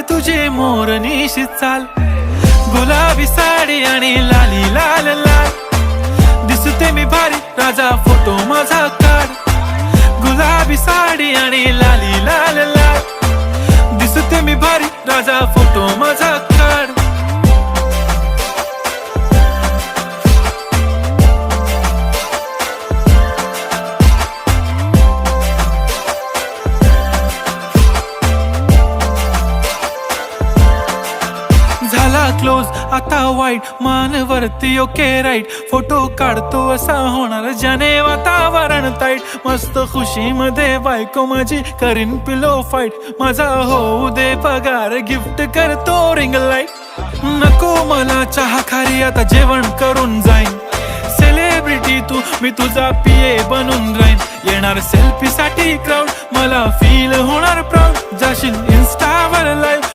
तुझे मोरनीशी चाल, गुलाबी साडी आणि लाली लाल लाल. दिसते मी भारी राजा फोटो माझा काढ, गुलाबी साडी आणि लाली लाल लाल. दिसते मी भारी राजा फोटो माझा काढ. झाला क्लोज आता वाईट, मानवरती ओके राईट. फोटो काढतो असा होणार ज्याने वातावरण ताईट. मस्त खुशी मध्ये बायको माझी करीन पिलो फाईट. माझा होऊ दे पगार, गिफ्ट करतो रिंग लाईट. नको मला चहा खारी, आता जेवण करून जाईन. सेलिब्रिटी तू, मी तुझा पिये बनून राहीन. येणार सेल्फी साठी क्राऊड, मला फील होणार प्राऊड. जाशील इन्स्टावर लाईव्ह.